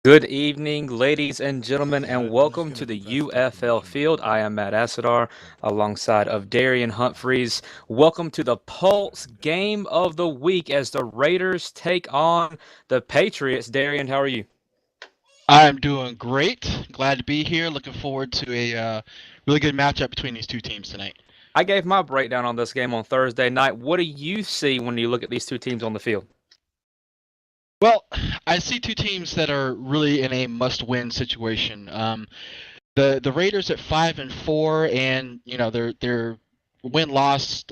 Good evening, ladies and gentlemen, and welcome to the UFL field. I am Matt Assadar alongside of Darian Humphreys. Welcome to the Pulse Game of the Week as the Raiders take on the Patriots. Darian, how are you? I'm doing great. Glad to be here. Looking forward to a really good matchup between these two teams tonight. I gave my breakdown on this game on Thursday night. What do you see when you look at these two teams on the field? Well, I see two teams that are really in a must-win situation. The Raiders at 5-4, and their win-loss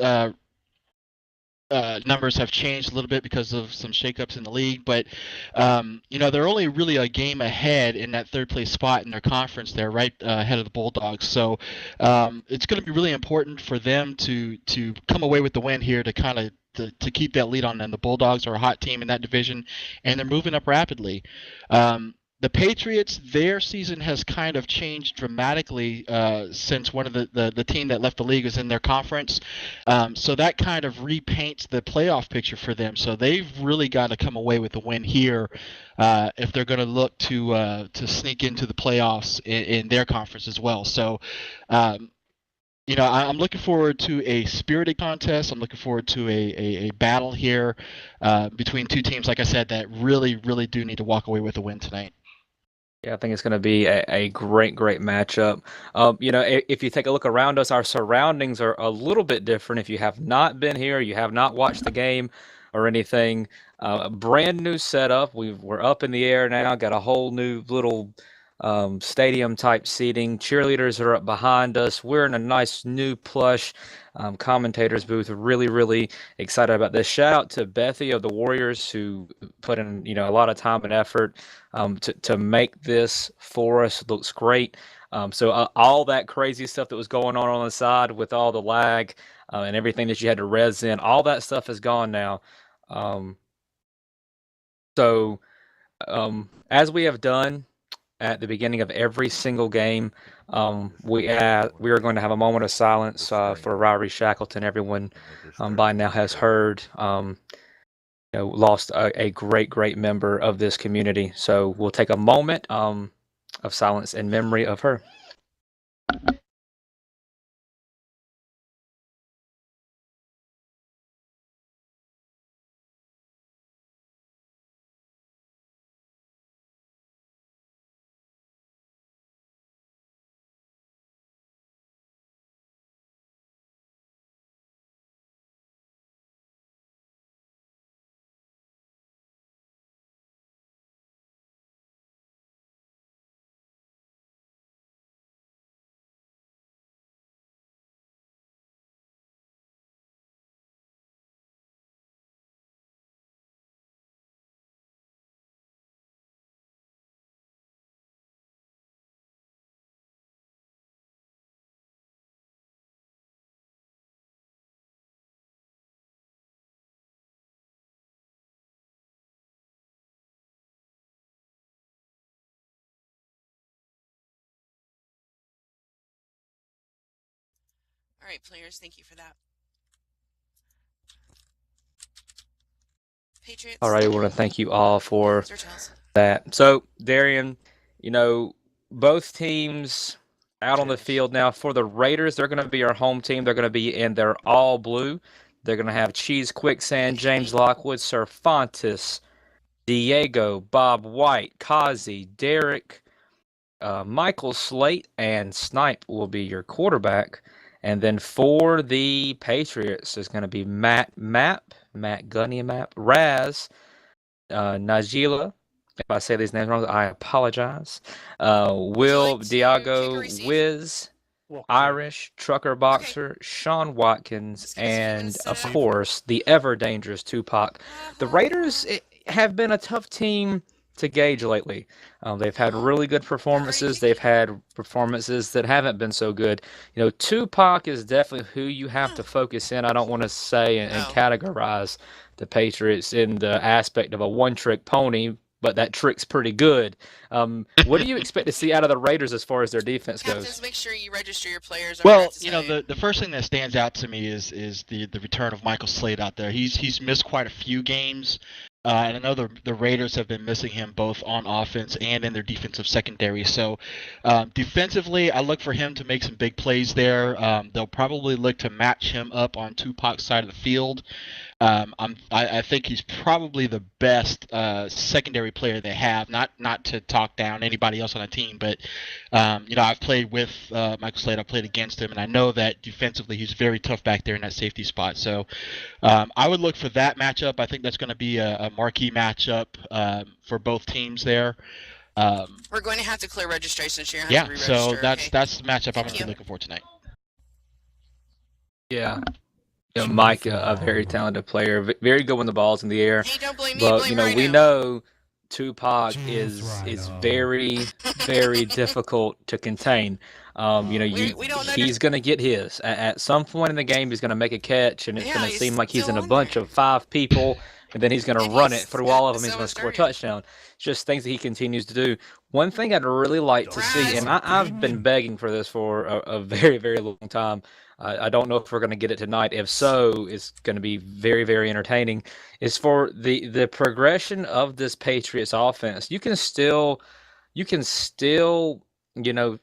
numbers have changed a little bit because of some shakeups in the league, but they're only really a game ahead in that third place spot in their conference. They're right ahead of the Bulldogs, so it's going to be really important for them to come away with the win here to kind of to keep that lead on them. The Bulldogs are a hot team in that division, and they're moving up rapidly. The Patriots, their season has kind of changed dramatically since one of the team that left the league was in their conference. So that kind of repaints the playoff picture for them. So they've really got to come away with a win here if they're going to look to sneak into the playoffs in their conference as well. So I'm looking forward to a spirited contest. I'm looking forward to a battle here between two teams, like I said, that really, really do need to walk away with a win tonight. Yeah, I think it's going to be a great matchup. If you take a look around us, our surroundings are a little bit different. If you have not been here, you have not watched the game or anything, a brand new setup. We're up in the air now, got a whole new little stadium type seating. Cheerleaders are up behind us. We're in a nice new plush commentators booth. Really excited about this. Shout out to Bethy of the Warriors who put in a lot of time and effort to make this for us. It looks great. So all that crazy stuff that was going on the side with all the lag and everything that you had to res in, all that stuff is gone now. Um, so as we have done at the beginning of every single game, we are going to have a moment of silence for Ryrie Shackleton. Everyone by now has heard. Lost a great member of this community. So we'll take a moment of silence in memory of her. All right, players, thank you for that. All Patriots, right, I want to thank you all for heads or tails? that. So, Darian, you know, both teams out on the field now. For the Raiders, they're going to be our home team. They're going to be in their all blue. They're going to have Cheese Quicksand, James Lockwood, Cervantes, Diego, Bob White, Kazi, Derek, Michael Slate, and Snipe will be your quarterback. And then for the Patriots, there's going to be Matt Gunny Map, Raz, Najila. If I say these names wrong, I apologize. Will, Diago, Wiz, Irish, Trucker Boxer, Sean Watkins, and of course the ever dangerous Tupac. The Raiders have been a tough team to gauge lately. They've had really good performances. They've had performances that haven't been so good. Tupac is definitely who you have to focus in. I don't want to say and categorize the Patriots in the aspect of a one-trick pony, but that trick's pretty good. What do you expect to see out of the Raiders as far as their defense goes? Captains, make sure you register your players. Well, the first thing that stands out to me is the return of Michael Slade out there. He's missed quite a few games. And I know the Raiders have been missing him both on offense and in their defensive secondary. So defensively, I look for him to make some big plays there. They'll probably look to match him up on Tupac's side of the field. I think he's probably the best secondary player they have. Not to talk down anybody else on the team, but I've played with Michael Slade. I've played against him, and I know that defensively he's very tough back there in that safety spot. So I would look for that matchup. I think that's going to be a marquee matchup for both teams there. We're going to have to clear registration, so you're going to Yeah, have to re-register. so that's okay? the matchup I'm Thank going to you. be looking for tonight. Yeah. Mike, a very talented player, very good when the ball's in the air. Hey, don't blame me. But Blame you know, we Rhino. know Tupac is very, very difficult to contain. You know, We don't he's going to get his. At some point in the game, he's going to make a catch, and it's Yeah, going to he's seem like he's still in a on bunch there. of 5 people, and then he's going to And run it he's through all of them. He's so going to score a started. touchdown. It's just things that he continues to do. One thing I'd really like to see, and I've been begging for this for a very, very long time. I don't know if we're going to get it tonight. If so, it's going to be very, very entertaining. Is for the progression of this Patriots offense. You can still, you know,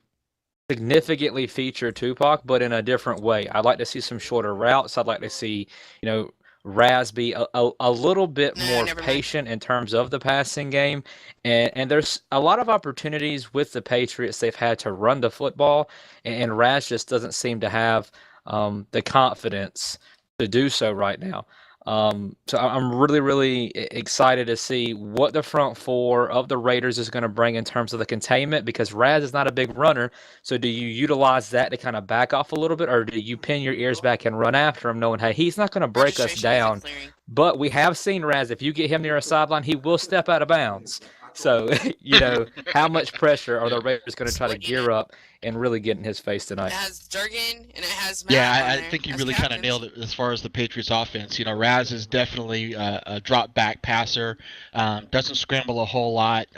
significantly feature Tupac, but in a different way. I'd like to see some shorter routes. I'd like to see, you know, Raz be a little bit Nah, more never mind. patient in terms of the passing game. And there's a lot of opportunities with the Patriots they've had to run the football, and Raz just doesn't seem to have the confidence to do so right now. So I'm really, really excited to see what the front four of the Raiders is going to bring in terms of the containment, because Raz is not a big runner. So do you utilize that to kind of back off a little bit, or do you pin your ears back and run after him, knowing, hey, he's not going to break us Registration isn't down? clearing. But we have seen Raz, if you get him near a sideline, he will step out of bounds. So, you know, how much pressure are the Raiders going to try to gear up and really get in his face It tonight? has Durgan and it has Matt Yeah, on I there think you as really kind of captains. nailed it as far as the Patriots offense. You know, Raz is definitely a drop back passer, doesn't scramble a whole lot.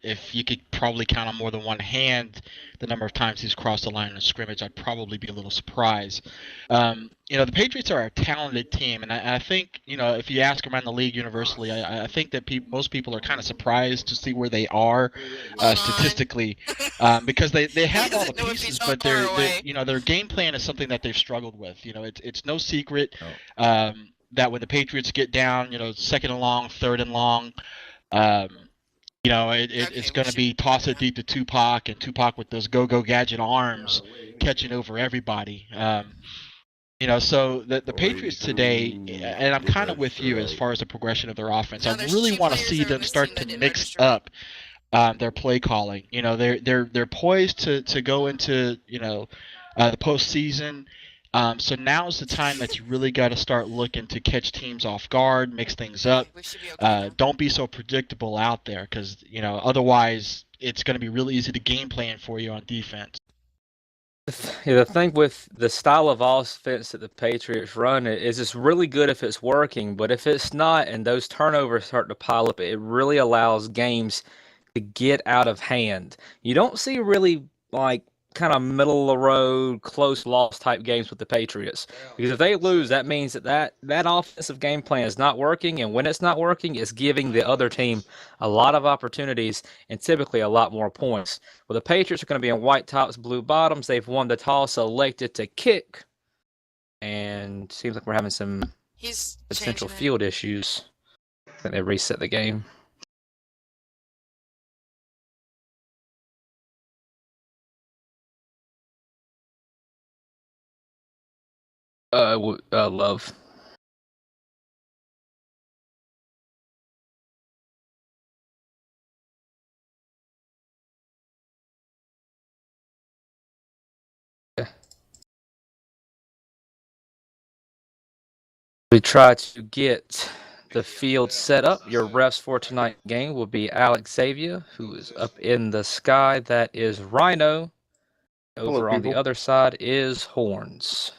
If you could probably count on more than one hand the number of times he's crossed the line of scrimmage, I'd probably be a little surprised. You know, the Patriots are a talented team, and I think, you know, if you ask around the league universally, I think that most people are kind of surprised to see where they are Hold on. statistically, because they have all the doesn't know if he's pieces, not but far away. you know, their game plan is something that they've struggled with. You know, it's no secret Oh. that when the Patriots get down, you know, second and long, third and long, um, you know, it's going to be toss it deep to Tupac, and Tupac with those go-go gadget arms catching over everybody. You know, so the Patriots today, and I'm kind of with you as far as the progression of their offense. Now, I there's really 2 want to players see that are on them this start team to that didn't mix register, right? up their play calling. You know, they're poised to go into, you know, the postseason. So now is the time that you really got to start looking to catch teams off guard, mix things up. We should be okay now. Don't be so predictable out there, because, you know, otherwise it's going to be really easy to game plan for you on defense. Yeah, the thing with the style of offense that the Patriots run is it's really good if it's working, but if it's not and those turnovers start to pile up, it really allows games to get out of hand. You don't see really like kind of middle of the road, close loss type games with the Patriots. Because if they lose, that means that offensive game plan is not working, and when it's not working, it's giving the other team a lot of opportunities and typically a lot more points. Well, the Patriots are going to be in white tops, blue bottoms. They've won the toss, elected to kick, and seems like we're having some He's potential changing it. field issues. I think they reset the game. Love. We try to get the field set up. Your refs for tonight's game will be Alex Xavier, who is up in the sky. That is Rhino. Over on the other side is Horns.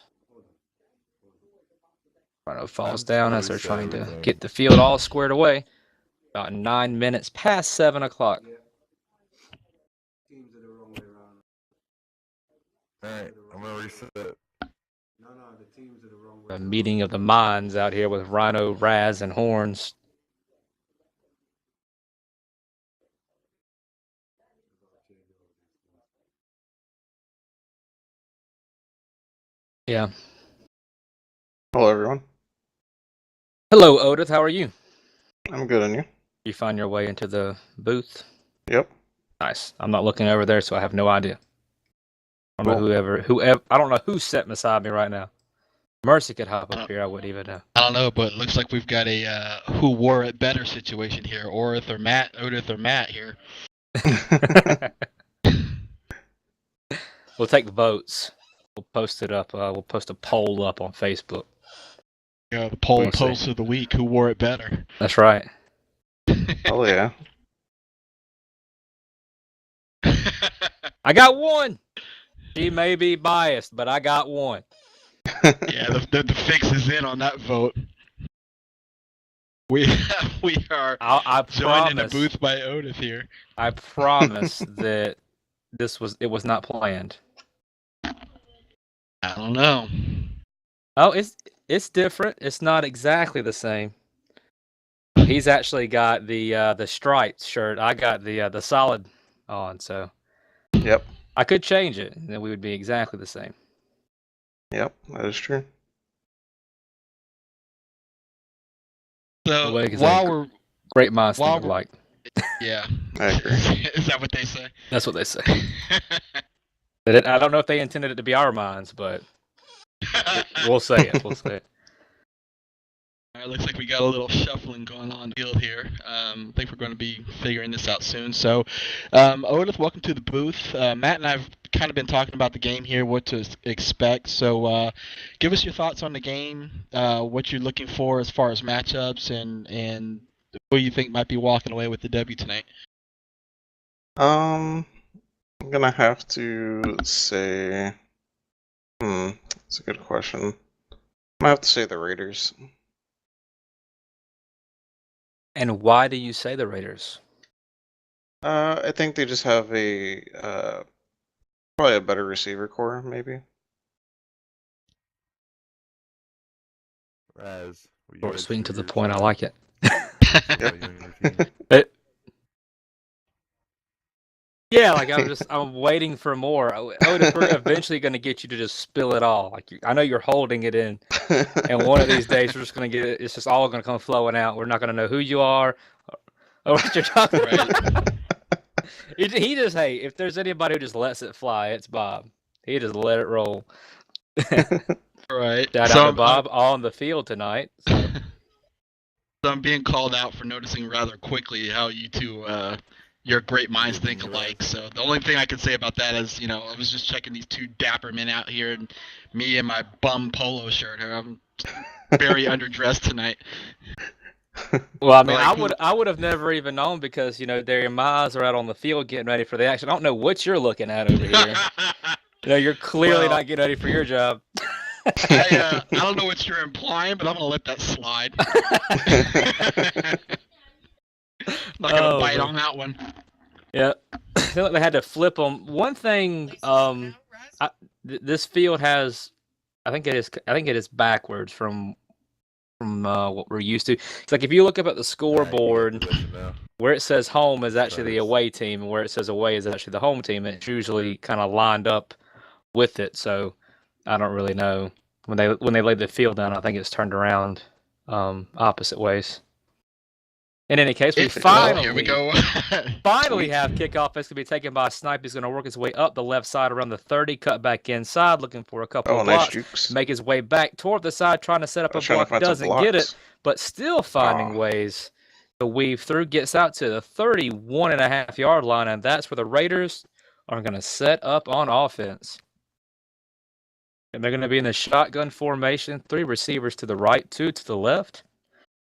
Rhino falls down as they're trying to get the field all squared away. About 9 minutes past 7 o'clock. Alright, I'm gonna reset. A meeting of the minds out here with Rhino, Raz, and Horns. Yeah. Hello, everyone. Hello, Odith. How are you? I'm good, and you? You find your way into the booth? Yep. Nice. I'm not looking over there, so I have no idea. I don't know Cool. whoever. I don't know who's sitting beside me right now. Mercy could hop up here. I wouldn't even know. I don't know, but it looks like we've got a who wore it better situation here. Odith or Matt here. We'll take votes. We'll post it up. We'll post a poll up on Facebook. Yeah, the poll We'll see. post of the week. Who wore it better? That's right. Oh, yeah. I got one. She may be biased, but I got one. Yeah, the fix is in on that vote. We are I joined in a promise. booth by Odith here. I promise that it was not planned. I don't know. Oh, it's different. It's not exactly the same. He's actually got the striped shirt. I got the solid on, so Yep. I could change it, and then we would be exactly the same. Yep, that is true. So Well, like I while said, we're great minds while think alike. yeah, I agree. Is that what they say? That's what they say. I don't know if they intended it to be our minds, but we'll say it. We'll say it. All right, looks like we got a little shuffling going on in the field here. I think we're going to be figuring this out soon. So, Odith, welcome to the booth. Matt and I have kind of been talking about the game here, what to expect. So, give us your thoughts on the game, what you're looking for as far as matchups, and who you think might be walking away with the W tonight. I'm gonna have to say, that's a good question. I'm gonna have to say the Raiders. And why do you say the Raiders? I think they just have probably a better receiver core, maybe. Raz, what you Short, guys sweet, and for to the your point. I team? like it. About you and your team? Yeah, like I'm waiting for more. Otis, we're eventually going to get you to just spill it all. Like I know you're holding it in, and one of these days we're just going to get it. It's just all going to come flowing out. We're not going to know who you are or what you're talking about. He just, hey, if there's anybody who just lets it fly, it's Bob. He just let it roll. Right. Shout out to Bob on the field tonight. So. So I'm being called out for noticing rather quickly how you two, your great minds think alike. So the only thing I can say about that is, I was just checking these two dapper men out here, and me in my bum polo shirt. I'm very underdressed tonight. Well, I mean, I would have never even known because Darian and Mize are out on the field getting ready for the action. I don't know what you're looking at over here. You're clearly not getting ready for your job. I don't know what you're implying, but I'm gonna let that slide. Not gonna bite on that one. Yeah, they had to flip them. One thing, this field has, I think it is backwards from what we're used to. It's like if you look up at the scoreboard, where it says home is actually the away team, and where it says away is actually the home team. It's usually kind of lined up with it. So I don't really know when they laid the field down. I think it's turned around opposite ways. In any case, we finally here we go. finally have kickoff. It's going to be taken by Snipe. He's going to work his way up the left side around the 30, cut back inside, looking for a couple of blocks. Nice make his way back toward the side, trying to set up a block. Doesn't get it, but still finding ways to weave through. Gets out to the 31.5-yard line, and that's where the Raiders are going to set up on offense. And they're going to be in the shotgun formation. 3 receivers to the right, 2 to the left.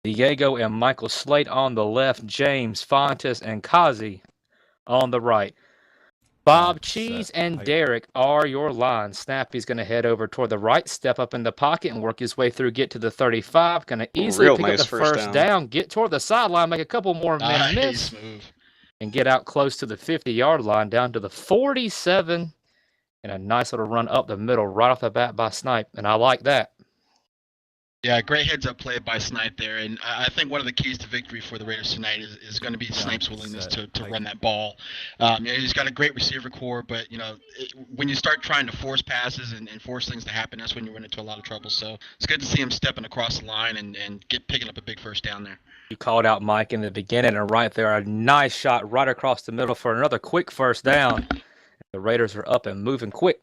Diego and Michael Slate on the left, James, Fontes, and Kazi on the right. Bob, Cheese, and Derek are your line. Snappy's going to head over toward the right, step up in the pocket, and work his way through, get to the 35. Going to easily pick up the first down, get toward the sideline, make a couple more men miss, and get out close to the 50-yard line, down to the 47, and a nice little run up the middle right off the bat by Snipe, and I like that. Yeah, great heads-up play by Snipe there, and I think one of the keys to victory for the Raiders tonight is going to be Snipe's willingness to run that ball. He's got a great receiver core, but when you start trying to force passes and force things to happen, that's when you run into a lot of trouble. So it's good to see him stepping across the line and picking up a big first down there. You called out Mike in the beginning, and right there, a nice shot right across the middle for another quick first down. The Raiders are up and moving quick.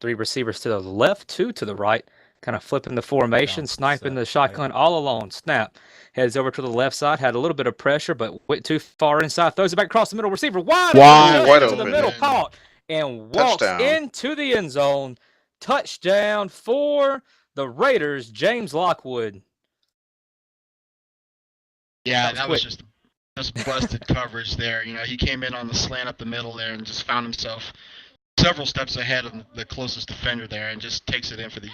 3 receivers to the left, 2 to the right. Kind of flipping the formation, sniping the shotgun all alone. Snap. Heads over to the left side. Had a little bit of pressure, but went too far inside. Throws it back across the middle. Receiver wide Wide into the open. middle. Caught. And walks Touchdown. into the end zone. Touchdown for the Raiders. James Lockwood. Yeah, that was just busted coverage there. He came in on the slant up the middle there and just found himself several steps ahead of the closest defender there and just takes it in for the.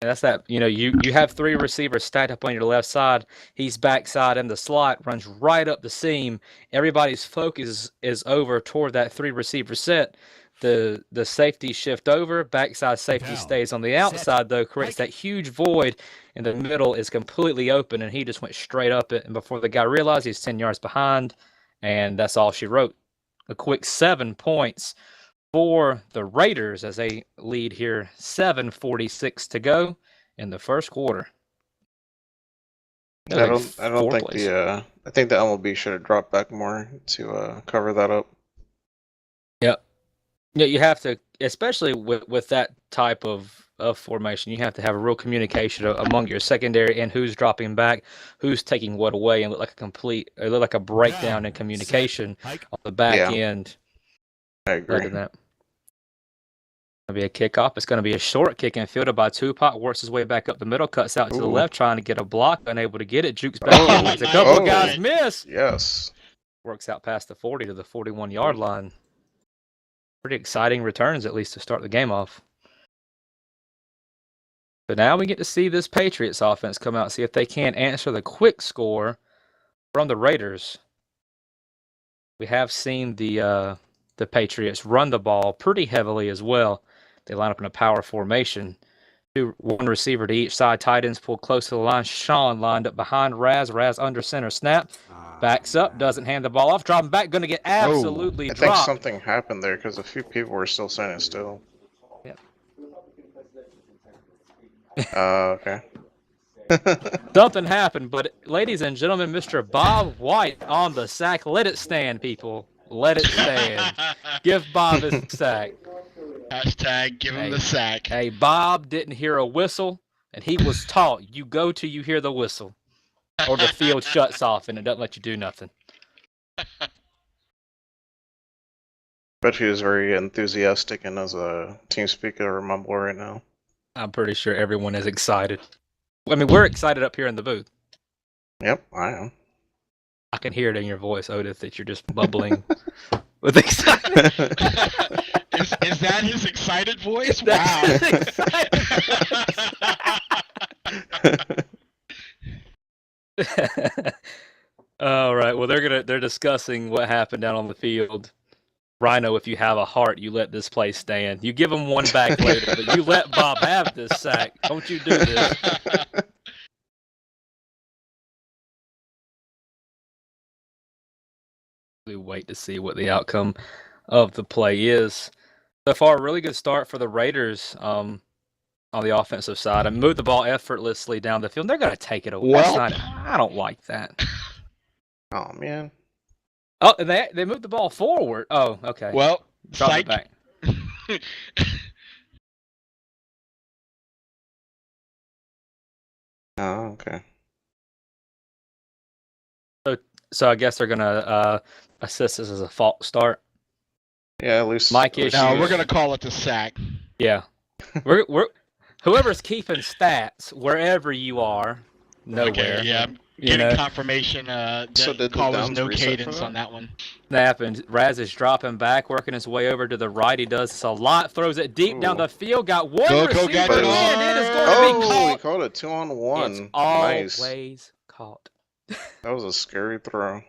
That's that, you have 3 receivers stacked up on your left side. He's backside in the slot, runs right up the seam. Everybody's focus is over toward that 3 receiver set. The safety shift over, backside safety stays on the outside, though, creates that huge void, and the middle is completely open, and he just went straight up it. And before the guy realized, he's 10 yards behind, and that's all she wrote. A quick 7 points for the Raiders as they lead here, 7:46 to go in the first quarter. I don't think I think the MLB should have dropped back more to cover that up. Yep. Yeah, you have to, especially with that type of formation, you have to have a real communication among your secondary and who's dropping back, who's taking what away, and look like a breakdown in communication on the back end. I agree. Other than that. It's going to be a kickoff. It's going to be a short kick and fielded by Tupac. Works his way back up the middle, cuts out to the left, trying to get a block, unable to get it. Jukes back in. Makes a couple of guys miss. Yes. Works out past the 40 to the 41-yard line. Pretty exciting returns, at least to start the game off. But now we get to see this Patriots offense come out and see if they can answer the quick score from the Raiders. We have seen the Patriots run the ball pretty heavily as well. They line up in a power formation. 1 receiver to each side. Tight ends pull close to the line. Sean lined up behind Raz. Raz under center snap. Backs up. Doesn't hand the ball off. Dropping back. Going to get absolutely dropped. I think something happened there because a few people were still standing still. Yep. Okay. Something happened, but ladies and gentlemen, Mr. Bob White on the sack. Let it stand, people. Let it stand. Give Bob his sack. Hashtag give him the sack. Hey, Bob didn't hear a whistle, and he was taught you go till you hear the whistle, or the field shuts off and it doesn't let you do nothing. But he was very enthusiastic and as a team speaker or mumble right now. I'm pretty sure everyone is excited. I mean, we're excited up here in the booth. Yep, I am. I can hear it in your voice, Otis, that you're just bubbling with excitement. Is that his excited voice? Wow. All right. Well, they're discussing what happened down on the field. Rhino, if you have a heart, you let this play stand. You give him one back later, but you let Bob have this sack. Don't you do this. We wait to see what the outcome of the play is. So far, a really good start for the Raiders on the offensive side. And move the ball effortlessly down the field. They're going to take it away. I don't like that. Oh, man. Oh, they moved the ball forward. Oh, okay. Well, drop it back. Oh, okay. So I guess they're gonna assess this as a false start. Yeah, at least. Mike issues. No, we're gonna call it the sack. Yeah, we're whoever's keeping stats wherever you are, nowhere. Okay, yeah. Getting confirmation that did call the was downs no reset cadence for on that one. Snap, and Raz is dropping back, working his way over to the right. He does this a lot, throws it deep down the field, got one receiver, and it is going to be caught. He caught it 2-on-1. It's always caught. That was a scary throw.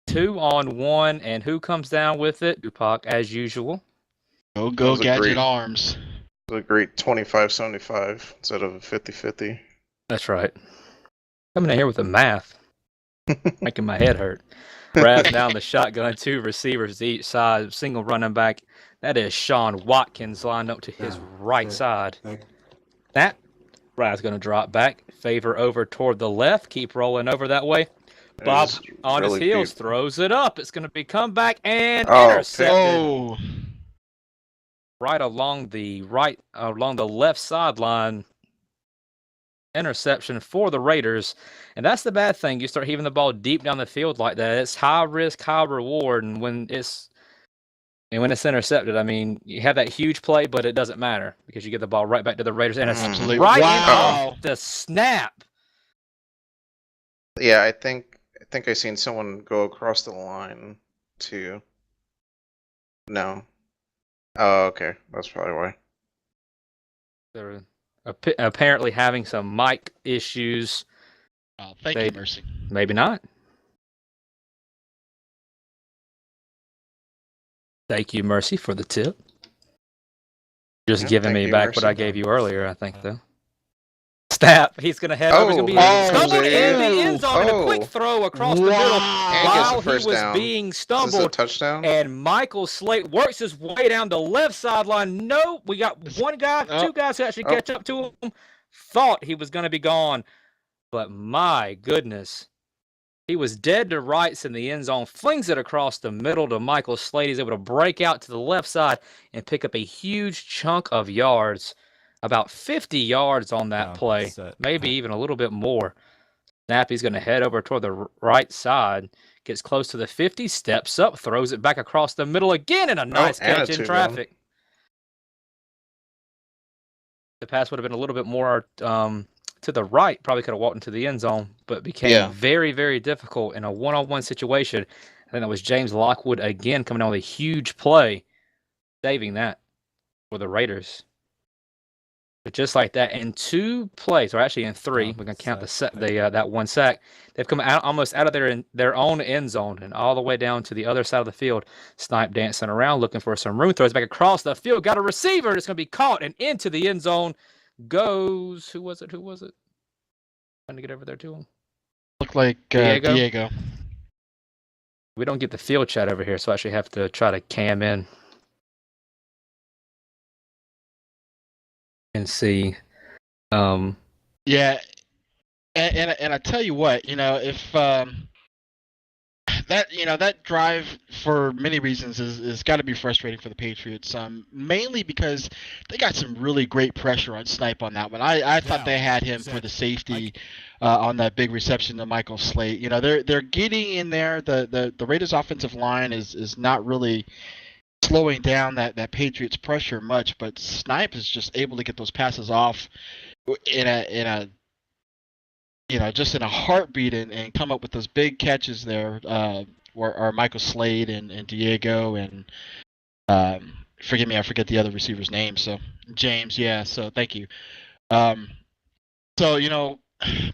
2-on-1, and who comes down with it? Tupac, as usual. Go Gadget Arms. a great 25-75 instead of a 50-50. That's right. Coming in here with the math, making my head hurt. Raz now in the shotgun, 2 receivers each side, single running back. That is Sean Watkins lined up to his right side. That Raz going to drop back, favor over toward the left, keep rolling over that way. Bob on his heels throws it up. It's going to be comeback and intercepted. Right along the left sideline. Interception for the Raiders, and that's the bad thing. You start heaving the ball deep down the field like that, it's high risk, high reward, and when it's intercepted, I mean, you have that huge play, but it doesn't matter because you get the ball right back to the Raiders, and it's right off the snap. Yeah, I think I seen someone go across the line too. No. Oh, okay, that's probably why. They're apparently having some mic issues. Oh, thank you, Mercy. Maybe not. Thank you, Mercy, for the tip. Just giving me back Mercy. What I gave you earlier, I think, though. Snap. He's going to head over. He's going to be stumbled in the end zone and a quick throw across the middle while he was being stumbled. Is this a touchdown? And Michael Slate works his way down the left sideline. Nope. We got one guy, two guys who actually catch up to him. Thought he was going to be gone. But my goodness. He was dead to rights in the end zone. Flings it across the middle to Michael Slate. He's able to break out to the left side and pick up a huge chunk of yards. About 50 yards on that play, maybe even a little bit more. Snappy's going to head over toward the right side, gets close to the 50, steps up, throws it back across the middle again, and a nice catch in traffic. The pass would have been a little bit more to the right, probably could have walked into the end zone, but became very, very difficult in a one-on-one situation. I think that was James Lockwood again coming on with a huge play, saving that for the Raiders. But just like that, in 2 plays, or actually in 3, we're going to count that one sack. They've come out almost out of their own end zone and all the way down to the other side of the field. Snipe dancing around, looking for some room. Throws back across the field. Got a receiver. And it's going to be caught and into the end zone goes. Who was it? Trying to get over there to him. Looked like Diego. We don't get the field chat over here, so I actually have to try to cam in. And see. Yeah, and I tell you what, if that drive for many reasons is got to be frustrating for the Patriots. Mainly because they got some really great pressure on Snipe on that one. I thought they had him for the safety on that big reception to Michael Slate. They're getting in there. The Raiders offensive line is not really slowing down that Patriots pressure much, but Snipe is just able to get those passes off in a just in a heartbeat and come up with those big catches there, or Michael Slade and Diego and forgive me, I forget the other receiver's name. So James, so thank you.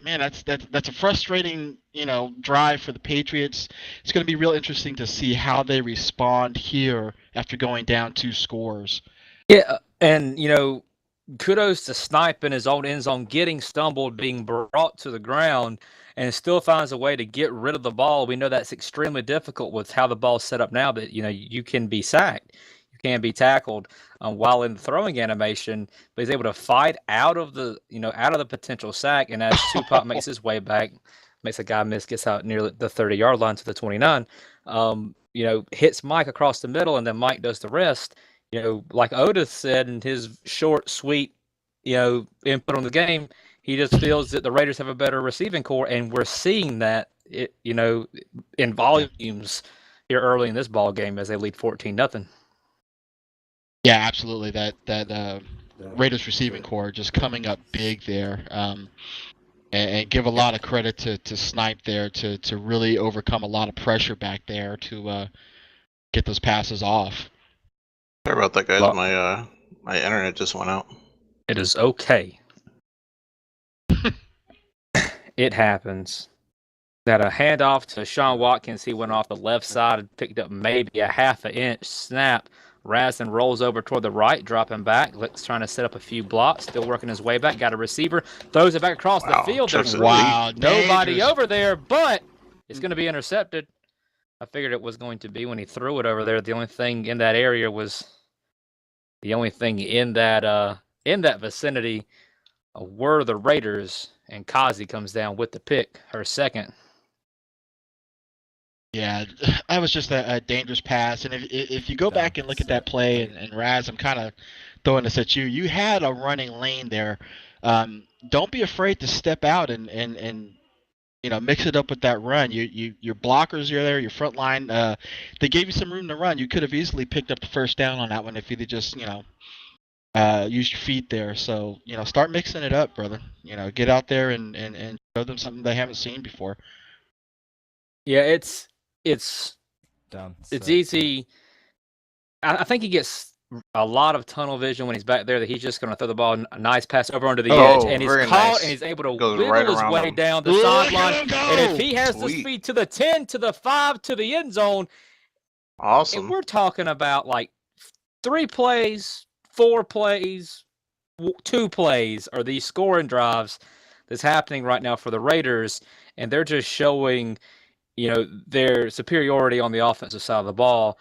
Man, that's a frustrating, drive for the Patriots. It's going to be real interesting to see how they respond here after going down 2 scores. Yeah, and kudos to Snipe in his own end zone, getting stumbled, being brought to the ground, and still finds a way to get rid of the ball. We know that's extremely difficult with how the ball's set up now. That you can be sacked, you can be tackled while in the throwing animation, but he's able to fight out of the potential sack. And as Tupac makes his way back, makes a guy miss, gets out near the 30-yard line to the 29. Hits Mike across the middle, and then Mike does the rest. Like Otis said in his short, sweet, input on the game, he just feels that the Raiders have a better receiving core, and we're seeing that, in volumes here early in this ball game as they lead 14-0. Yeah, absolutely. That Raiders receiving core just coming up big there, and give a lot of credit to Snipe there to really overcome a lot of pressure back there to get those passes off. Sorry about that, guys. My internet just went out. It is okay. It happens. That a handoff to Sean Watkins. He went off the left side and picked up maybe a half an inch snap Raz then rolls over toward the right, dropping back. Lick's trying to set up a few blocks, still working his way back. Got a receiver, throws it back across the field. There's wow, nobody dangerous. over there, but it's going to be intercepted. I figured it was going to be when he threw it over there. The only thing in that area was the only thing in that vicinity were the Raiders, and Kazi comes down with the pick, her second. Yeah, that was just a dangerous pass. And if you go back and look at that play, and Raz, I'm kind of throwing this at you. You had a running lane there. Don't be afraid to step out and mix it up with that run. Your blockers are there, your front line. They gave you some room to run. You could have easily picked up the first down on that one if you'd just use your feet there. So start mixing it up, brother. Get out there and show them something they haven't seen before. Yeah, it's easy. I think he gets a lot of tunnel vision when he's back there that he's just going to throw the ball a nice pass over under the edge, and he's caught and he's able to wiggle his way down the sideline. And if he has the speed to the 10, to the 5, to the end zone, awesome. And we're talking about like 3 plays, 4 plays, 2 plays are these scoring drives that's happening right now for the Raiders, and they're just showing their superiority on the offensive side of the ball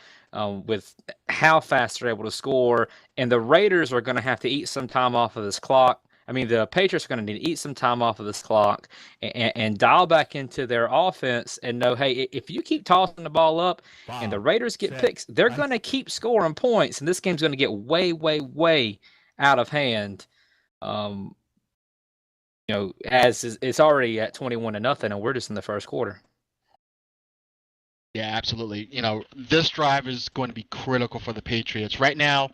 with how fast they're able to score. And the Raiders are going to have to eat some time off of this clock. I mean, the Patriots are going to need to eat some time off of this clock and dial back into their offense and know, hey, if you keep tossing the ball up and the Raiders get picks, they're going to keep scoring points. And this game's going to get way, way, way out of hand. As it's already at 21-0, and we're just in the first quarter. Yeah, absolutely. This drive is going to be critical for the Patriots. Right now,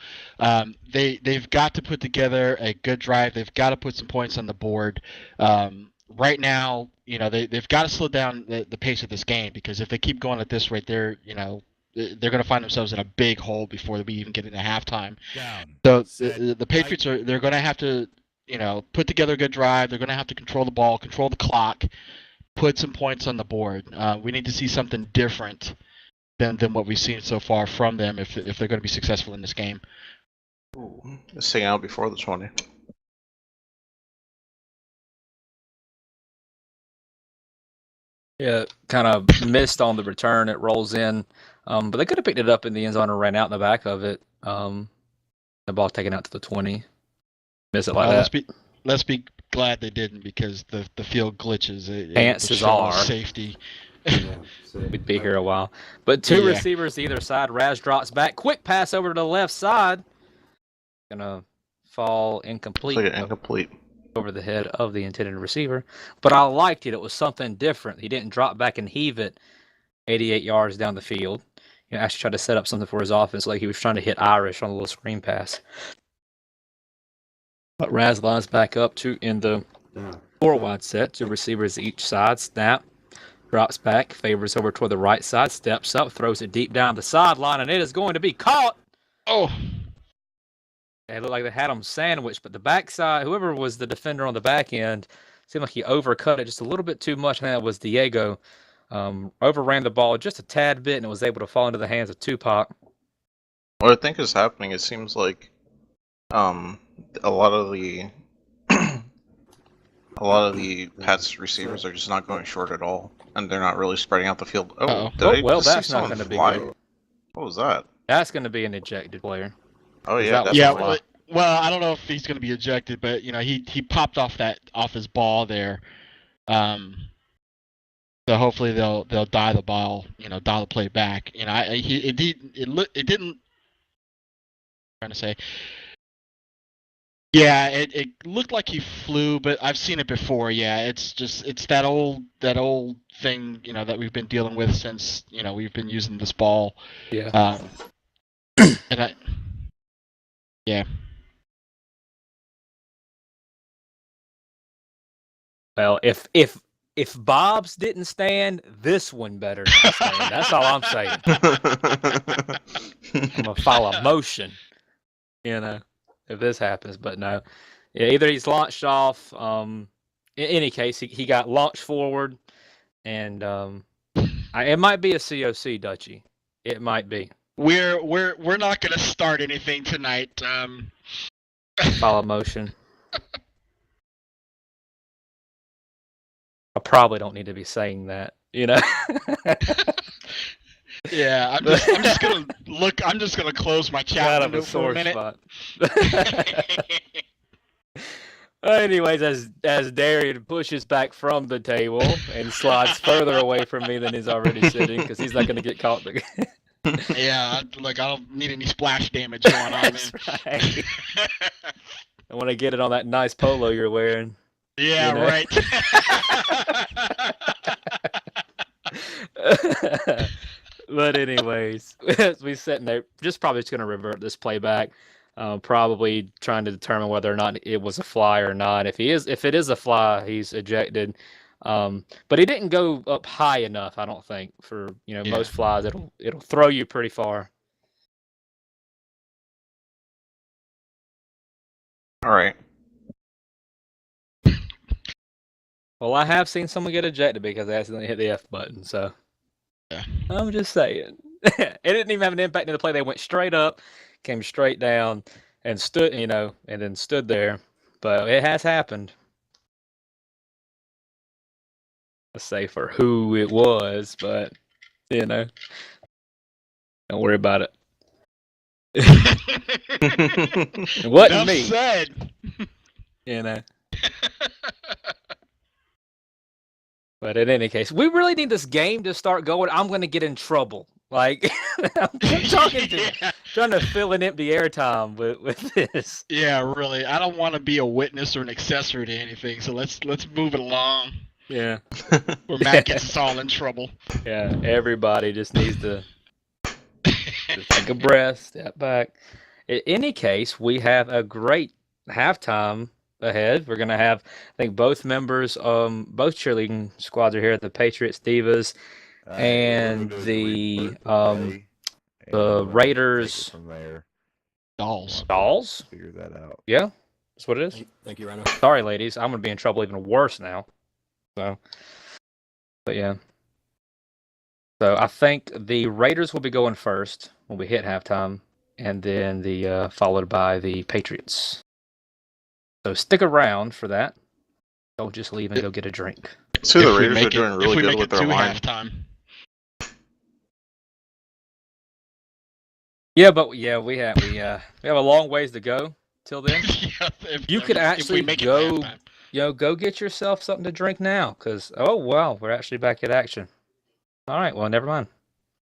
they've got to put together a good drive. They've got to put some points on the board. Right now, they've got to slow down the pace of this game, because if they keep going at this rate, they're going to find themselves in a big hole before we even get into halftime. So the Patriots they're going to have to put together a good drive. They're going to have to control the ball, control the clock, put some points on the board. We need to see something different than what we've seen so far from them if they're going to be successful in this game. Ooh, sing out before the 20. Yeah, kind of missed on the return. It rolls in, but they could have picked it up in the end zone and ran out in the back of it. The ball taken out to the 20. Miss it like that. Let's be glad they didn't, because the field glitches. Chances are safety. We'd be here a while. But 2 receivers either side. Raz drops back. Quick pass over to the left side. Gonna fall incomplete. Like incomplete. Over the head of the intended receiver. But I liked it. It was something different. He didn't drop back and heave it 88 yards down the field. Actually tried to set up something for his offense, like he was trying to hit Irish on a little screen pass. But Raz lines back up in the 4-wide set. 2 receivers each side. Snap. Drops back. Favors over toward the right side. Steps up. Throws it deep down the sideline. And it is going to be caught. Oh. It looked like they had him sandwiched. But the backside, whoever was the defender on the back end, seemed like he overcut it just a little bit too much. And that was Diego. Overran the ball just a tad bit, and it was able to fall into the hands of Tupac. What I think is happening, it seems like a lot of the Pats receivers are just not going short at all, and they're not really spreading out the field. That's not going to be good. What was that? That's going to be an ejected player. Oh yeah, yeah. Well, I don't know if he's going to be ejected, but he popped off his ball there. So hopefully they'll dial the ball, dial the play back. It didn't. I'm trying to say. Yeah, it looked like he flew, but I've seen it before. Yeah, it's that old thing, that we've been dealing with since we've been using this ball. Yeah. Yeah. Well, if Bob's didn't stand, this one better not stand. That's all I'm saying. I'm gonna file a motion, if this happens. But no, yeah, either he's launched off. In any case, he got launched forward, and it might be a COC, Dutchy. It might be. We're not gonna start anything tonight. Follow motion. I probably don't need to be saying that, you know. Yeah, I'm just gonna look. I'm just gonna close my chat window for a minute. Spot. Anyways, as Darian pushes back from the table and slides further away from me than he's already sitting, because he's not going to get caught. Yeah, look, I don't need any splash damage going on, man. That's right. I want to get it on that nice polo you're wearing. Yeah, you know? Right. But anyways, as we sitting there, probably just going to revert this playback. Probably trying to determine whether or not it was a fly or not. If it is a fly, he's ejected. But he didn't go up high enough, I don't think. For most flies, it'll throw you pretty far. All right. Well, I have seen someone get ejected because they accidentally hit the F button. So Yeah. I'm just saying, it didn't even have an impact in the play. They went straight up, came straight down, and stood, and then stood there. But it has happened. Let's say for who it was, but don't worry about it. It wasn't me. Said. But in any case, we really need this game to start going. I'm going to get in trouble. Like, I'm talking to you, trying to fill in empty airtime with this. Yeah, really. I don't want to be a witness or an accessory to anything, so let's move it along. Yeah. Where Matt gets us all in trouble. Yeah, everybody just needs to take a breath, step back. In any case, we have a great halftime ahead. We're going to have, I think, both members, both cheerleading squads are here, the Patriots Divas and the Raiders from there. Dolls. Figure that out. Yeah, that's what it is. Thank you, Rhino. Sorry, ladies. I'm going to be in trouble even worse now. So, but yeah. So I think the Raiders will be going first when we hit halftime, and then followed by the Patriots. So stick around for that. Don't just leave and go get a drink. So the Raiders are doing really good with their line. Halftime. Yeah, but we have a long ways to go till then. You could actually go get yourself something to drink now, because we're actually back at action. All right, well, never mind.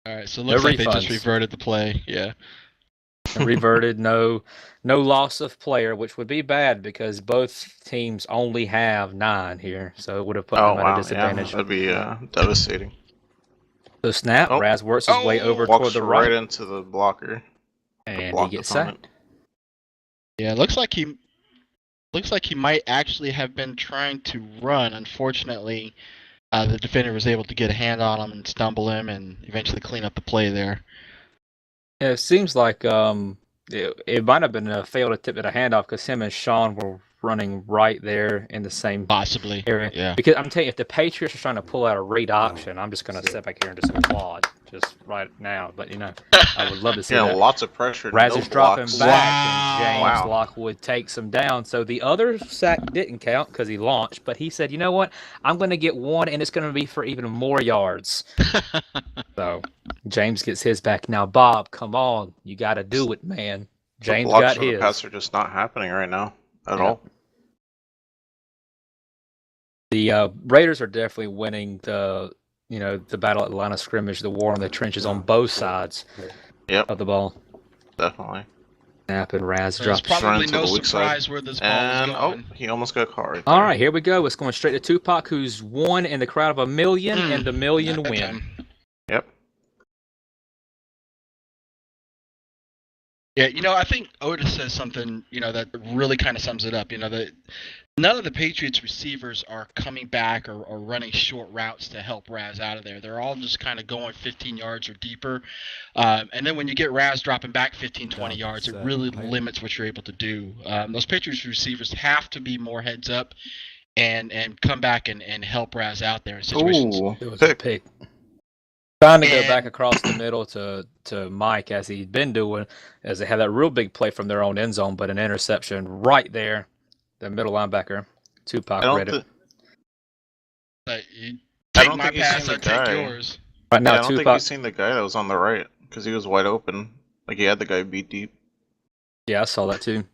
All right, so it looks like they just reverted the play. Yeah. Reverted, no loss of player, which would be bad because both teams only have 9 here, so it would have put them at a disadvantage. Yeah, that'd be devastating. So snap, Raz works his way over toward the right into the blocker, and he gets sacked. Yeah, it looks like he might actually have been trying to run. Unfortunately, the defender was able to get a hand on him and stumble him, and eventually clean up the play there. Yeah, it seems like it might have been a failed attempt at a handoff because him and Sean were running right there in the same area. Yeah. Because I'm telling you, if the Patriots are trying to pull out a read option, I'm just going to sit back here and just applaud just right now. But I would love to see that. Lots of pressure. Raz is dropping back, and James Lockwood takes him down. So the other sack didn't count because he launched, but he said, "You know what? I'm going to get one, and it's going to be for even more yards." So James gets his back. Now, Bob, come on. You got to do it, man. James got his. The pass are just not happening right now at all. The Raiders are definitely winning the battle at the line of scrimmage, the war on the trenches on both sides of the ball. Definitely. Snap and Raz drops. There's probably no surprise where this ball is going. He almost got caught right there. All right, here we go. It's going straight to Tupac, who's won in the crowd of 1 million, and the million win. Yep. Yeah, I think Otis says something, that really kind of sums it up. That none of the Patriots receivers are coming back or running short routes to help Raz out of there. They're all just kind of going 15 yards or deeper. And then when you get Raz dropping back 15, 20 yards, it really limits what you're able to do. Those Patriots receivers have to be more heads up and come back and help Raz out there in situations. It was a pick. Trying to go back across the middle to Mike as he'd been doing, as they had that real big play from their own end zone, but an interception right there. The middle linebacker, Tupac, read it. You I take don't my think he's pass, seen the I take guy. yours. Right now, Yeah, I don't think Tupac. he's seen the guy that was on the right because he was wide open. Like he had the guy beat deep. Yeah, I saw that too.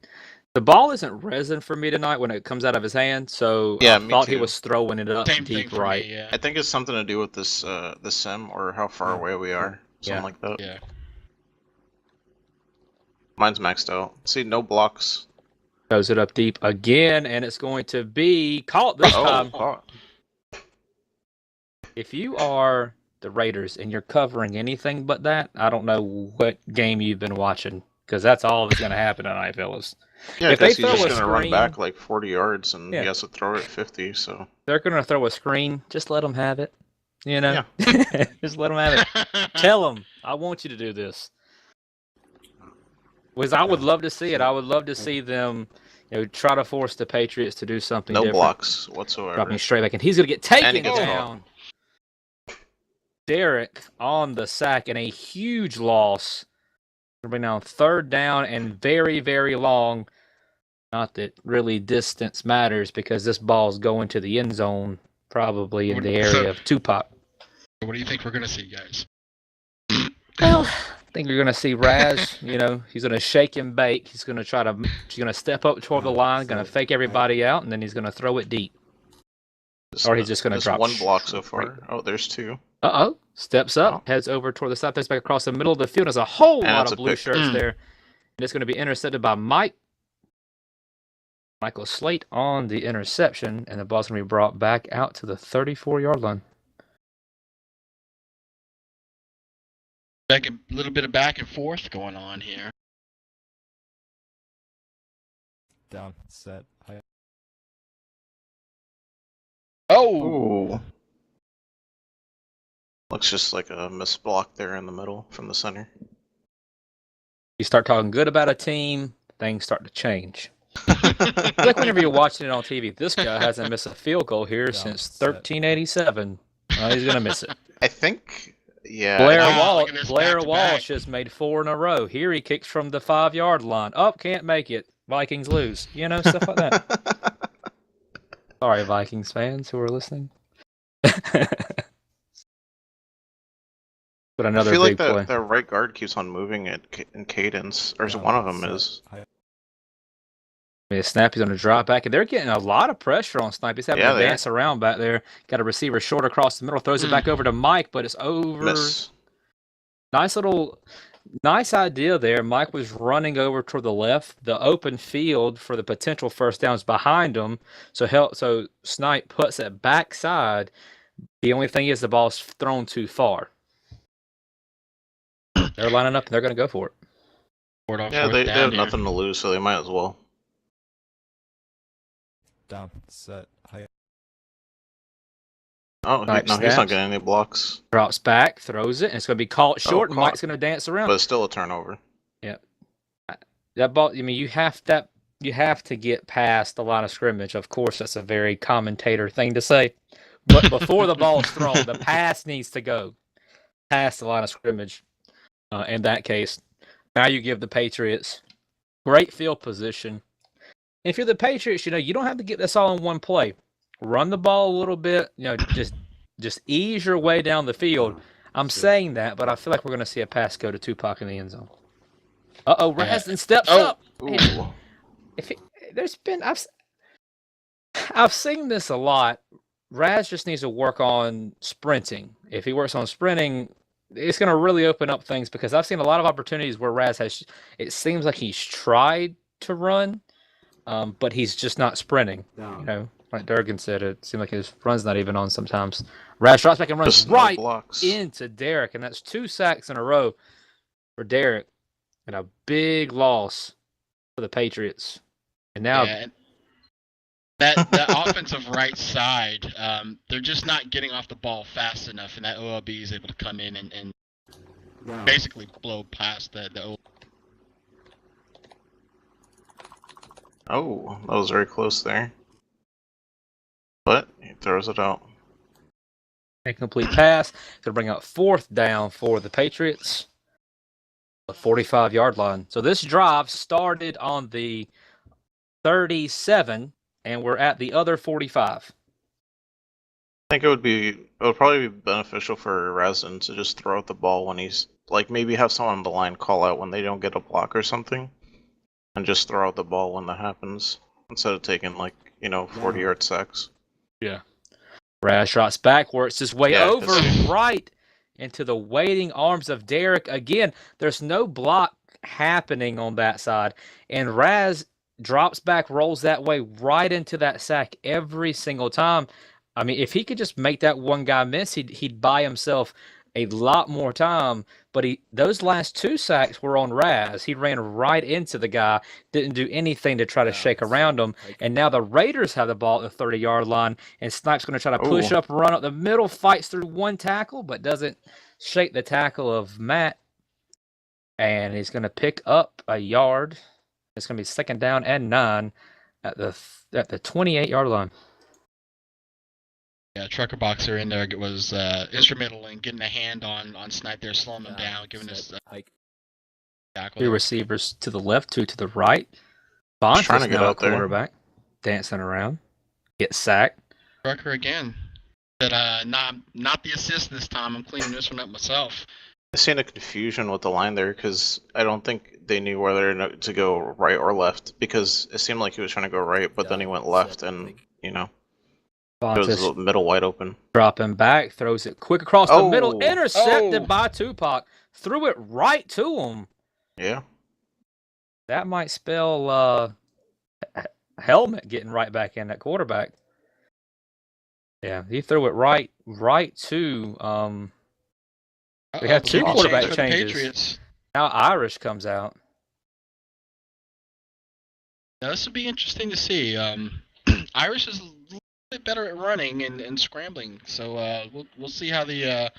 The ball isn't resin for me tonight when it comes out of his hand, so Yeah, I me thought he too. was throwing it up Same thing deep for right. me, yeah. I think it's something to do with this the sim or how far away we are. Something Yeah. like that. Yeah. Mine's maxed out. See, no blocks. Throws it up deep again, and it's going to be caught this time. Caught. If you are the Raiders and you're covering anything but that, I don't know what game you've been watching, because that's all that's going to happen tonight, fellas. Yeah, If they because he's throw just a gonna run screen- back like 40 yards and Yeah. he has to throw it 50. So They're going to throw a screen. Just let them have it. You know? Yeah. Just let them have it. Tell them, I want you to do this. Because I would love to see it. I would love to see them, try to force the Patriots to do something no different. blocks whatsoever. Dropping straight back, and he's going to get And he taken gets down. Derek on the sack and a huge loss. We're bring down 3rd down and very, very long. Not that really distance matters because this ball's going to the end zone, probably in the area of Tupac. What do you think we're going to see, guys? Well, I think you're going to see Raz. He's going to shake and bake. He's going to step up toward the line, going to fake everybody out, and then he's going to throw it deep. Or he's just going to drop. one block so far. Oh, there's 2. Uh-oh. Steps up, heads over toward the side, throws back across the middle of the field. There's a whole lot of blue shirts there. And it's going to be intercepted by Michael Slate on the interception, and the ball's going to be brought back out to the 34-yard line. A little bit of back and forth going on here. Down, set, high. Oh! Ooh. Looks just like a missed block there in the middle from the center. You start talking good about a team, things start to change. Like whenever you're watching it on TV, this guy hasn't missed a field goal here since 1387. He's going to miss it. I think, yeah. Blair Walsh has made 4 in a row. Here he kicks from the 5-yard line. Can't make it. Vikings lose. Stuff like that. Sorry, Vikings fans who are listening. But another I feel big like play. the right guard keeps on moving in cadence. Or one of them is. Snap, he's going to drop back, and they're getting a lot of pressure on Snap. He's having to dance around back there. Got a receiver short across the middle, throws it back over to Mike, but it's over. Miss. Nice idea there. Mike was running over toward the left. The open field for the potential first down is behind him. So Snipe puts it backside. The only thing is the ball's thrown too far. They're lining up and they're going to go for it. Yeah, they have nothing to lose, so they might as well. Down, set, high. Oh, no, he's not getting any blocks. Drops back, throws it, and it's going to be caught short, and Mike's going to dance around. But it's still a turnover. Yeah. That ball, you have to get past the line of scrimmage. Of course, that's a very commentator thing to say. But before the ball's thrown, the pass needs to go past the line of scrimmage. In that case, now you give the Patriots great field position. If you're the Patriots, you don't have to get this all in one play. Run the ball a little bit, just ease your way down the field. I'm saying that, but I feel like we're going to see a pass go to Tupac in the end zone. Rasden steps up. Ooh. I've seen this a lot. Raz just needs to work on sprinting. If he works on sprinting, it's going to really open up things because I've seen a lot of opportunities where Raz has. It seems like he's tried to run, but he's just not sprinting. Like Durgan said, it seemed like his run's not even on sometimes. Raz drops back and runs right into Derek, and that's 2 sacks in a row for Derek, and a big loss for the Patriots. And now that offensive right side, they're just not getting off the ball fast enough, and that OLB is able to come in and basically blow past the OLB. Oh, that was very close there. But he throws it out. Incomplete pass. Going to bring up 4th down for the Patriots. The 45-yard line. So this drive started on the 37, and we're at the other 45. I think it would probably be beneficial for Razin to just throw out the ball when he's like maybe have someone on the line call out when they don't get a block or something, and just throw out the ball when that happens instead of taking 40-yard sacks. Yeah. Raz drops back, works his way Yeah, over right into the waiting arms of Derek. Again, there's no block happening on that side, and Raz drops back, rolls that way right into that sack every single time. I mean, if he could just make that one guy miss, he'd buy himself a lot more time. But those last 2 sacks were on Raz. He ran right into the guy, didn't do anything to try to shake around him. And now the Raiders have the ball at the 30-yard line, and Snipe's going to try to push up, run up the middle, fights through one tackle, but doesn't shake the tackle of Matt. And he's going to pick up a yard. It's going to be 2nd down and 9 at the 28-yard line. Yeah, Trucker Boxer in there was instrumental in getting a hand on Snipe there, slowing him down, giving us tackle. 2 receivers to the left, 2 to the right. Bonds trying to get out there. Quarterback, dancing around, gets sacked. Trucker again. Said, not the assist this time. I'm cleaning this one up myself. I seen a confusion with the line there because I don't think they knew whether to go right or left because it seemed like he was trying to go right, but then he went left and it was a middle wide open. Dropping back, throws it quick across the middle, intercepted by Tupac. Threw it right to him. Yeah. That might spell helmet getting right back in that quarterback. Yeah, he threw it right to we have 2 quarterback changes. Patriots. Now Irish comes out. Now, this would be interesting to see. Irish is a little bit better at running and scrambling, so we'll see how the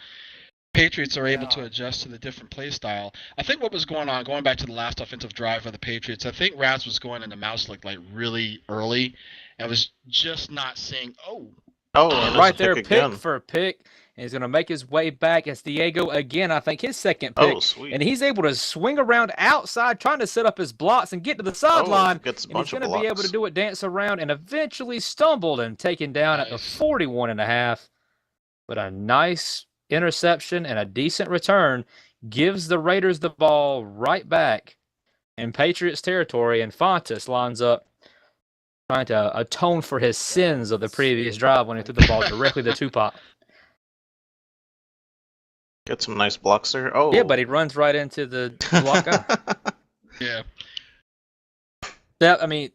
Patriots are able to adjust to the different play style. I think what was going on, going back to the last offensive drive for the Patriots, I think Raz was going into mouse look like really early and was just not seeing, right there, pick for a pick. And he's going to make his way back. It's Diego again, I think his 2nd pick. Oh, sweet. And he's able to swing around outside, trying to set up his blocks and get to the sideline. And he's going to be able to do it, dance around, and eventually stumbled and taken down at the 41.5. But a nice interception and a decent return gives the Raiders the ball right back in Patriots territory, and Fontes lines up trying to atone for his sins of the previous drive when he threw the ball directly to Tupac. Get some nice blocks there. Yeah, but he runs right into the block guy. Yeah.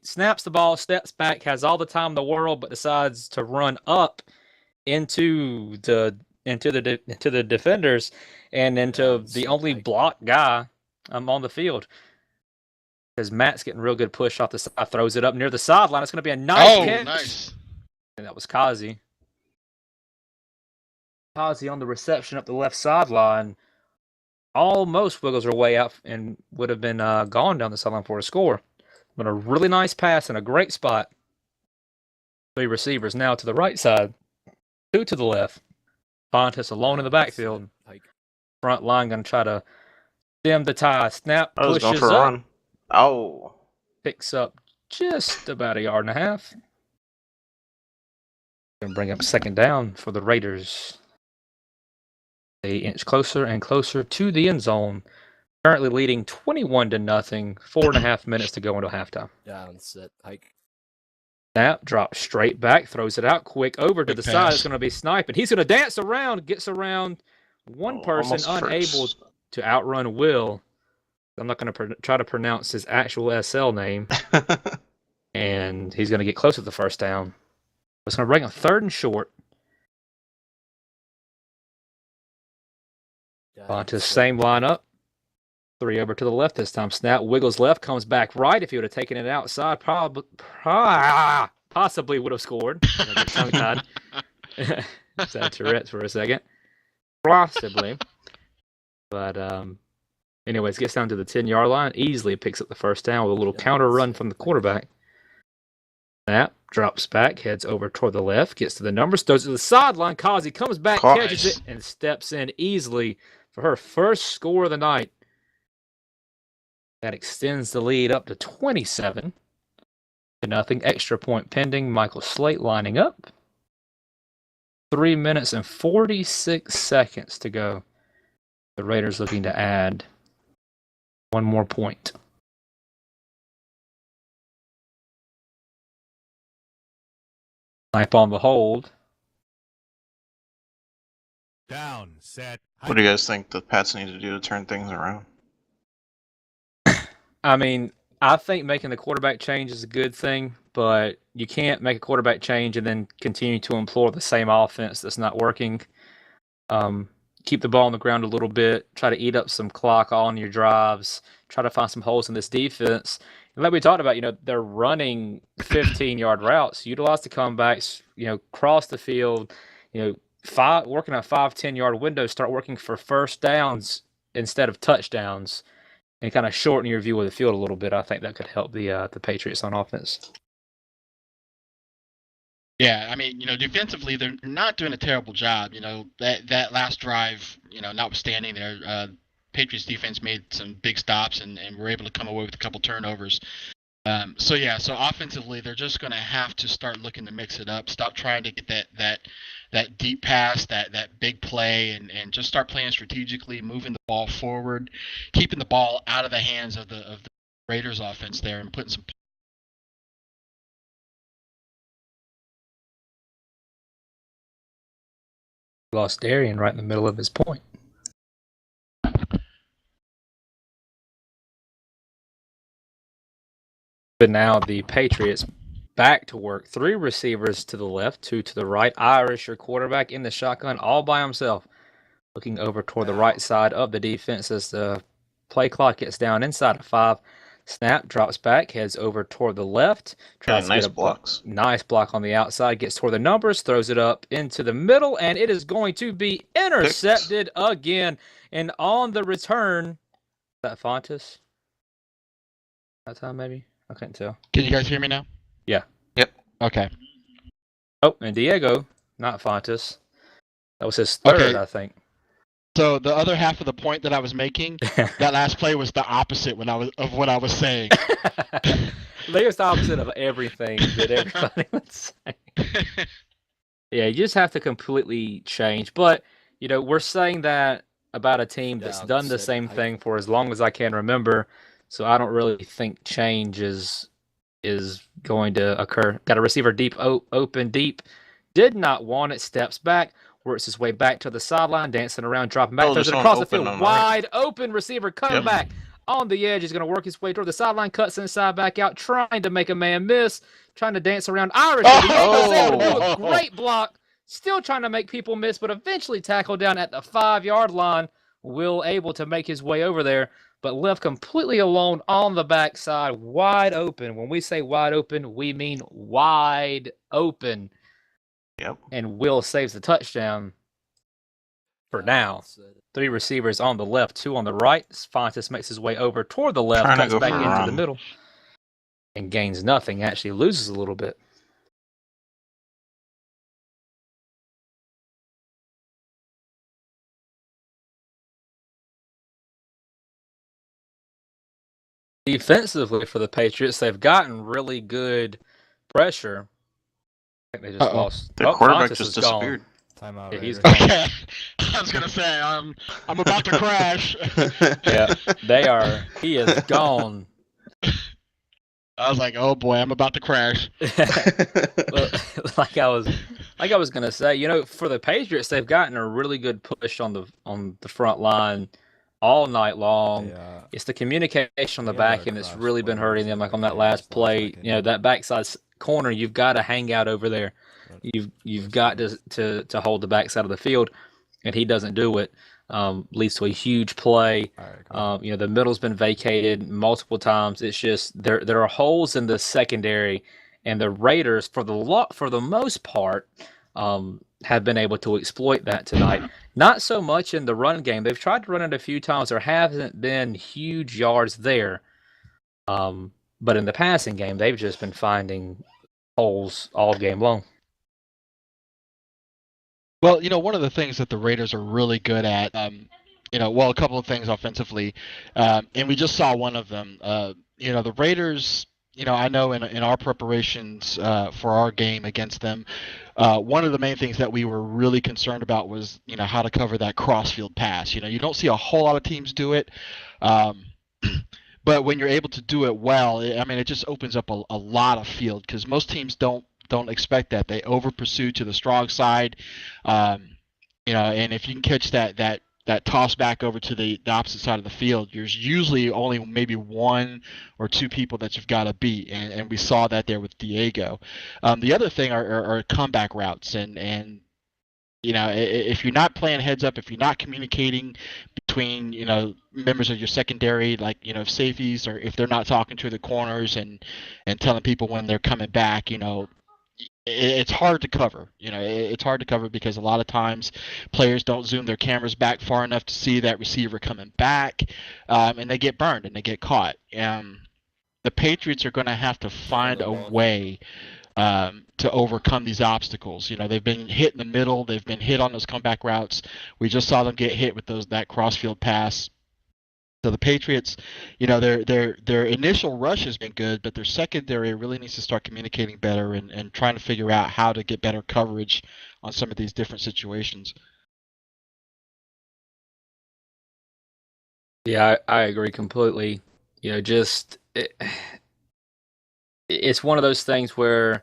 Snaps the ball, steps back, has all the time in the world, but decides to run up into the defenders and into the only block guy on the field. Because Matt's getting real good push off the side, throws it up near the sideline. It's going to be a nice catch. Nice. And that was Kazi. Kazi on the reception up the left sideline almost wiggles her way out and would have been gone down the sideline for a score. But a really nice pass in a great spot. 3 receivers now to the right side, 2 to the left. Fontes alone in the backfield. Front line going to try to stem the tide. Snap, pushes up. Run. Picks up just about a yard and a half. Going to bring up 2nd down for the Raiders. They inch closer and closer to the end zone. Currently leading 21-0. 4.5 minutes to go into halftime. Down, set, hike. Snap, drops straight back, throws it out quick over to the side. It's going to be Snipe, and he's going to dance around, gets around one person unable to outrun Will. I'm not going to try to pronounce his actual SL name. And he's going to get close to the 1st down. It's going to bring up 3rd and short. Fontes, same lineup. 3 over to the left this time. Snap, wiggles left, comes back right. If he would have taken it outside, possibly would have scored. Tongue-tied. Sad Tourette's for a second. Possibly. But anyways, gets down to the 10-yard line. Easily picks up the 1st down with a little counter run from the quarterback. Snap, drops back, heads over toward the left, gets to the numbers, throws it to the sideline. Kazi comes back, catches it, and steps in easily for her first score of the night. That extends the lead up to 27 to nothing. Extra point pending. Michael Slate lining up. 3 minutes and 46 seconds to go. The Raiders looking to add one more point. Snipe on the hold. Down, set. What do you guys think the Pats need to do to turn things around? I mean, I think making the quarterback change is a good thing, but you can't make a quarterback change and then continue to employ the same offense that's not working. Keep the ball on the ground a little bit, try to eat up some clock on your drives, try to find some holes in this defense. And like we talked about, they're running 15-yard routes. Utilize the comebacks, cross the field, working on 5-10-yard windows, start working for first downs instead of touchdowns, and kind of shorten your view of the field a little bit. I think that could help the Patriots on offense. Yeah, I mean, defensively, they're not doing a terrible job. That last drive, notwithstanding their Patriots defense made some big stops and were able to come away with a couple turnovers. So offensively, they're just going to have to start looking to mix it up. Stop trying to get that deep pass, that big play, and just start playing strategically, moving the ball forward, keeping the ball out of the hands of the Raiders offense there, and putting some. Lost Darian right in the middle of his point. But now the Patriots back to work. 3 receivers to the left, 2 to the right. Irish, your quarterback, in the shotgun all by himself, looking over toward the right side of the defense as the play clock gets down inside of 5. Snap, drops back, heads over toward the left. Tries to get a blocks. Nice block on the outside, gets toward the numbers, throws it up into the middle, and it is going to be intercepted again. And on the return, is that Fontes? That time, maybe? I couldn't tell. Can you guys hear me now? Yeah. Yep. Okay. Oh, and Diego, not Fontes. That was his third, I think. So the other half of the point that I was making, that last play was the opposite of what I was saying. They was the opposite of everything that everybody would say. Yeah, you just have to completely change. But, we're saying that about a team that's done the same thing for as long as I can remember. So I don't really think change is going to occur. Got a receiver deep, open deep. Did not want it, steps back. Works his way back to the sideline, dancing around, dropping back, throws it across the field. Wide open receiver coming back on the edge. He's going to work his way toward the sideline, cuts inside, back out, trying to make a man miss, trying to dance around. Irish was able to do a great block, still trying to make people miss, but eventually tackled down at the 5-yard line. Will able to make his way over there, but left completely alone on the backside, wide open. When we say wide open, we mean wide open. Yep. And Will saves the touchdown for now. 3 receivers on the left, 2 on the right. Fontes makes his way over toward the left, cuts back into the middle, and gains nothing. Actually loses a little bit. Defensively for the Patriots, they've gotten really good pressure. I think they just lost. The quarterback just disappeared. Timeout. Yeah, he's Raiders. gone. Okay. I was gonna say I'm about to crash. Yeah, they are. He is gone. I was like, oh boy, I'm about to crash. Well, like I was gonna say, for the Patriots, they've gotten a really good push on the front line all night long. It's the communication on the back end that's really been hurting them. Like on that last play, that backside corner, you've got to hang out over there. You've got to hold the backside of the field, and he doesn't do it. Leads to a huge play. The middle's been vacated multiple times. It's just there are holes in the secondary, and the Raiders, for the most part, have been able to exploit that tonight. Not so much in the run game. They've tried to run it a few times. There hasn't been huge yards there. But in the passing game, they've just been finding holes all game long. Well, one of the things that the Raiders are really good at, a couple of things offensively, and we just saw one of them. The Raiders, I know in our preparations for our game against them, one of the main things that we were really concerned about was, how to cover that crossfield pass. You don't see a whole lot of teams do it. But when you're able to do it well, it just opens up a lot of field because most teams don't expect that. They over pursue to the strong side, and if you can catch that toss back over to the opposite side of the field, there's usually only maybe one or two people that you've got to beat, and we saw that there with Diego. The other thing are comeback routes, and if you're not playing heads up, if you're not communicating between, members of your secondary, like, safeties, or if they're not talking to the corners and telling people when they're coming back, it's hard to cover. It's hard to cover because a lot of times players don't zoom their cameras back far enough to see that receiver coming back, and they get burned and they get caught. The Patriots are going to have to find a way to overcome these obstacles. They've been hit in the middle. They've been hit on those comeback routes. We just saw them get hit with that crossfield pass. So the Patriots, their initial rush has been good, but their secondary really needs to start communicating better and trying to figure out how to get better coverage on some of these different situations. Yeah, I agree completely. It's one of those things where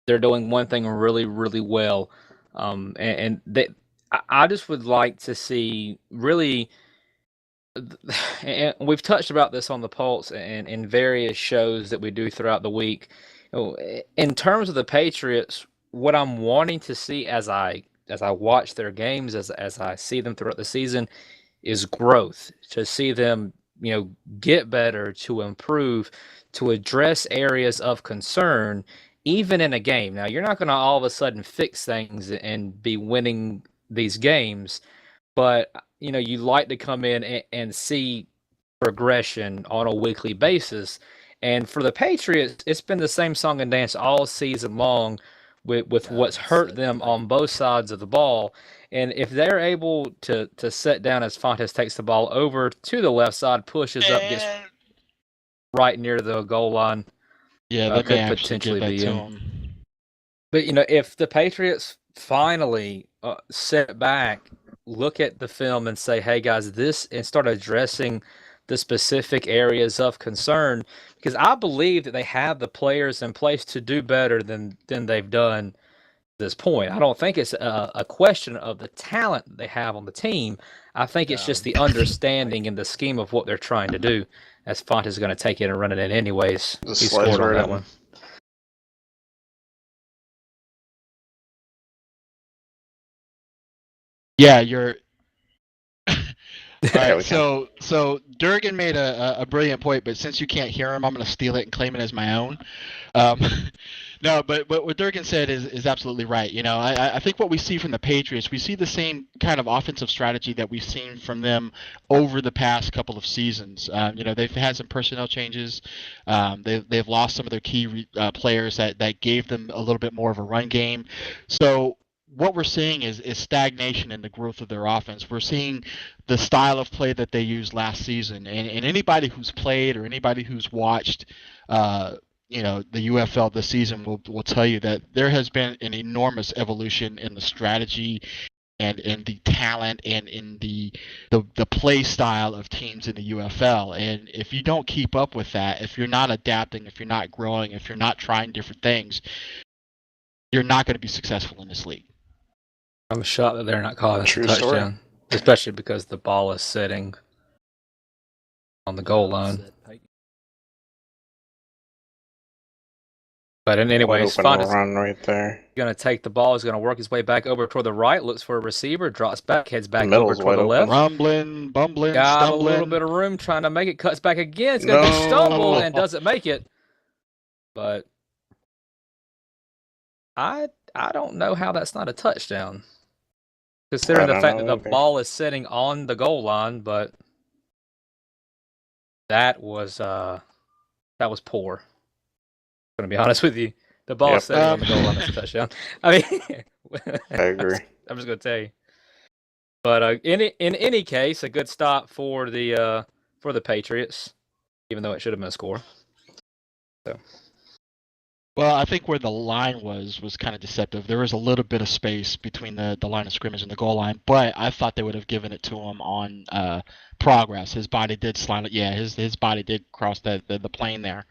they're doing one thing really, really well, I just would like to see really. And we've touched about this on the Pulse and in various shows that we do throughout the week. In terms of the Patriots, what I'm wanting to see as I watch their games, as I see them throughout the season, is growth. To see them, get better, to improve, to address areas of concern, even in a game. Now, you're not going to all of a sudden fix things and be winning these games, but you like to come in and see progression on a weekly basis. And for the Patriots, it's been the same song and dance all season long with what's hurt them on both sides of the ball. And if they're able to set down as Fontes takes the ball over to the left side, pushes up, gets right near the goal line, yeah, they could may actually potentially give that be to in. them. But if the Patriots finally sit back, look at the film and say, "Hey guys, and start addressing the specific areas of concern," because I believe that they have the players in place to do better than they've done at this point. I don't think it's a question of the talent they have on the team. I think it's just the understanding and the scheme of what they're trying to do. As Font is going to take it and run it in anyways. He scored on that one. Yeah, you're. All right, so Durgan made a brilliant point, but since you can't hear him, I'm going to steal it and claim it as my own. No, but what Durgan said is absolutely right. I think what we see from the Patriots, we see the same kind of offensive strategy that we've seen from them over the past couple of seasons. They've had some personnel changes. They've lost some of their key players that gave them a little bit more of a run game. So what we're seeing is stagnation in the growth of their offense. We're seeing the style of play that they used last season, and anybody who's played or anybody who's watched the UFL this season will tell you that there has been an enormous evolution in the strategy and in the talent and in the play style of teams in the UFL. And if you don't keep up with that, if you're not adapting, if you're not growing, if you're not trying different things, you're not going to be successful in this league. I'm shocked that they're not calling this a touchdown, especially because the ball is sitting on the goal line. But anyways, Font is run right there. Going to take the ball. He's going to work his way back over toward the right. Looks for a receiver. Drops back. Heads back over toward the left. Rumbling, bumbling, got stumbling. A little bit of room trying to make it. Cuts back again. It's going to be stumbled and doesn't make it. But I don't know how that's not a touchdown, considering the fact that the ball is sitting on the goal line. But that was poor. I'm going to be honest with you. The ball Yep. sitting on the goal line is a touchdown. I mean, I agree. I'm just going to tell you. But in any case, a good stop for the Patriots, even though it should have been a score. So. Well, I think where the line was kind of deceptive. There was a little bit of space between the line of scrimmage and the goal line, but I thought they would have given it to him on progress. His body did slide. Yeah, his body did cross the plane there.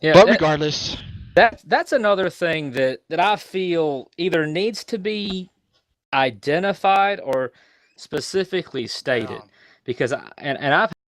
Yeah, but regardless, that's another thing that I feel either needs to be identified or specifically stated, because I've